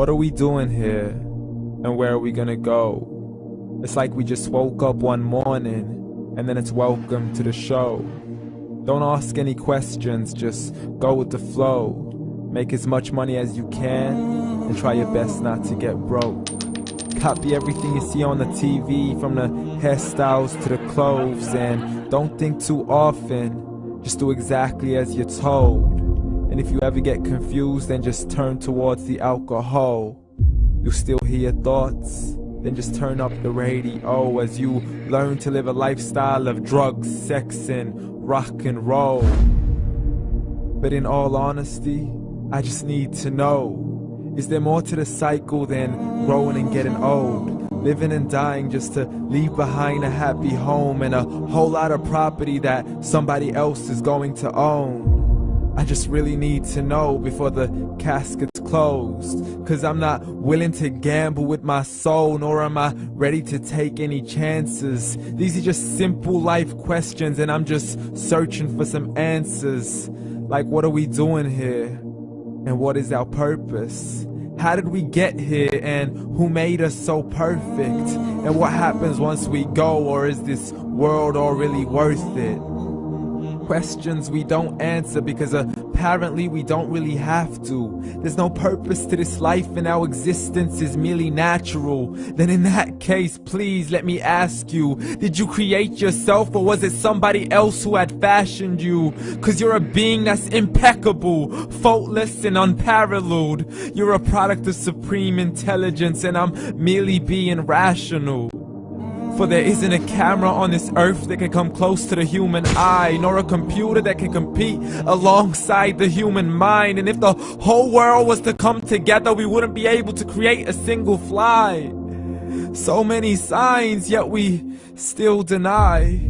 What are we doing here? And where are we gonna go? It's like we just woke up one morning and then it's welcome to the show. Don't ask any questions, just go with the flow. Make as much money as you can and try your best not to get broke. Copy everything you see on the TV, from the hairstyles to the clothes, and don't think too often, just do exactly as you're told. And if you ever get confused, then just turn towards the alcohol. You'll still hear your thoughts, then just turn up the radio as you learn to live a lifestyle of drugs, sex, and rock and roll. But in all honesty, I just need to know, is there more to the cycle than growing and getting old? Living and dying just to leave behind a happy home and a whole lot of property that somebody else is going to own. I just really need to know before the casket's closed, 'cause I'm not willing to gamble with my soul, nor am I ready to take any chances. These are just simple life questions and I'm just searching for some answers. Like, what are we doing here? And what is our purpose? How did we get here, and who made us so perfect? And what happens once we go, or is this world all really worth it? Questions we don't answer because apparently we don't really have to. There's no purpose to this life and our existence is merely natural. Then in that case, please let me ask you, did you create yourself, or was it somebody else who had fashioned you? 'Cause you're a being that's impeccable, faultless and unparalleled. You're a product of supreme intelligence and I'm merely being rational. For there isn't a camera on this earth that can come close to the human eye, nor a computer that can compete alongside the human mind. And if the whole world was to come together, we wouldn't be able to create a single fly. So many signs, yet we still deny.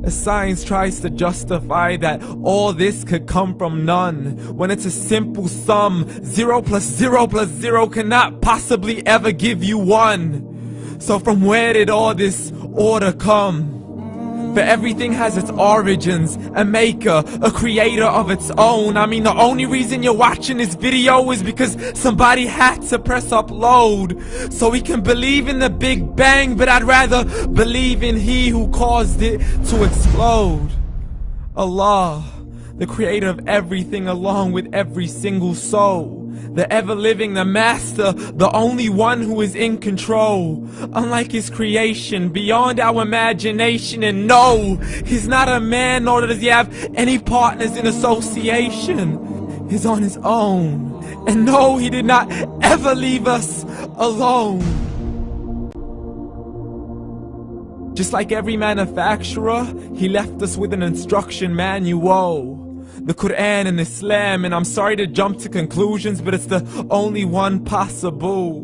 As science tries to justify that all this could come from none, when it's a simple sum. 0 plus 0 plus 0 cannot possibly ever give you 1. So from where did all this order come? For everything has its origins, a maker, a creator of its own. I mean, the only reason you're watching this video is because somebody had to press upload. So we can believe in the Big Bang, but I'd rather believe in He who caused it to explode. Allah, the creator of everything along with every single soul. The ever-living, the master, the only one who is in control. Unlike his creation, beyond our imagination. And no, he's not a man, nor does he have any partners in association. He's on his own. And no, he did not ever leave us alone. Just like every manufacturer, he left us with an instruction manual. The Quran and Islam, and I'm sorry to jump to conclusions, but it's the only one possible.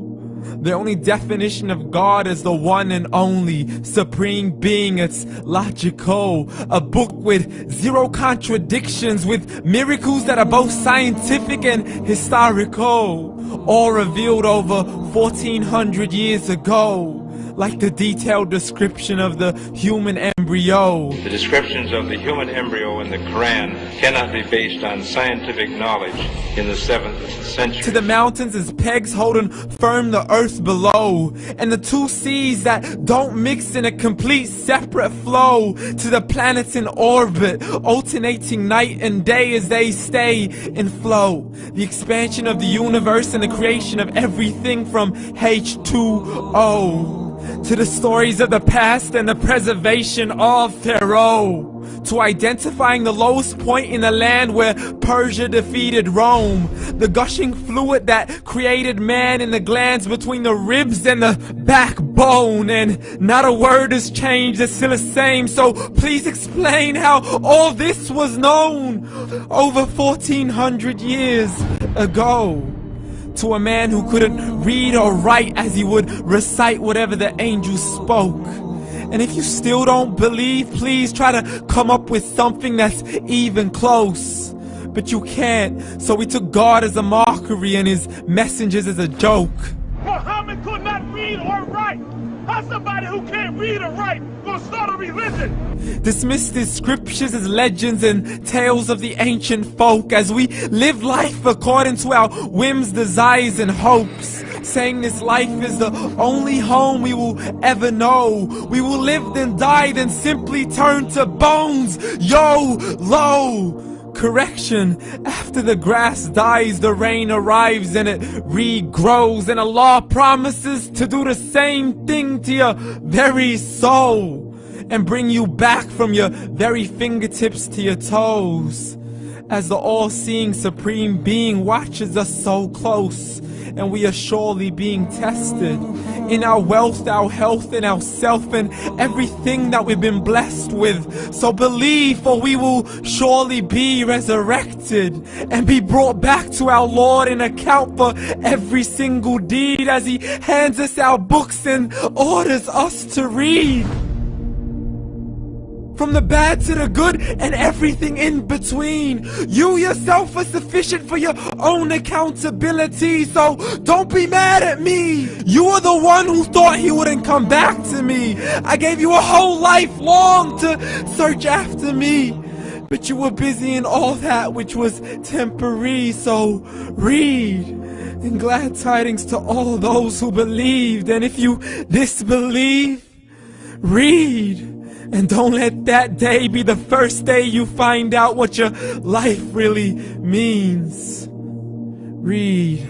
The only definition of God is the one and only supreme being. It's logical, a book with 0 contradictions, with miracles that are both scientific and historical, all revealed over 1400 years ago. Like the detailed description of the human embryo. The descriptions of the human embryo in the Quran cannot be based on scientific knowledge in the 7th century. To the mountains as pegs holding firm the earth below, and the 2 seas that don't mix in a complete separate flow. To the planets in orbit, alternating night and day as they stay in flow. The expansion of the universe and the creation of everything from H2O. To the stories of the past and the preservation of Pharaoh. To identifying the lowest point in the land where Persia defeated Rome. The gushing fluid that created man in the glands between the ribs and the backbone. And not a word has changed, it's still the same. So please explain how all this was known over 1400 years ago. To a man who couldn't read or write, as he would recite whatever the angels spoke. And if you still don't believe, please try to come up with something that's even close. But you can't, so we took God as a mockery and his messengers as a joke. Muhammad could not read or write? How's somebody who can't read or write gonna start a religion? Dismiss these scriptures as legends and tales of the ancient folk as we live life according to our whims, desires, and hopes. Saying this life is the only home we will ever know. We will live then die, then simply turn to bones. YOLO! Correction, after the grass dies, the rain arrives and it regrows, and Allah promises to do the same thing to your very soul and bring you back from your very fingertips to your toes, as the all-seeing supreme being watches us so close, and we are surely being tested in our wealth, our health, and our self, and everything that we've been blessed with. So believe, for we will surely be resurrected and be brought back to our Lord and account for every single deed, as He hands us our books and orders us to read. From the bad to the good and everything in between. You yourself are sufficient for your own accountability, so don't be mad at me. You are the one who thought He wouldn't come back to me. I gave you a whole life long to search after me, but you were busy in all that which was temporary. So read, and glad tidings to all those who believed. And if you disbelieve, read. And don't let that day be the first day you find out what your life really means. Read.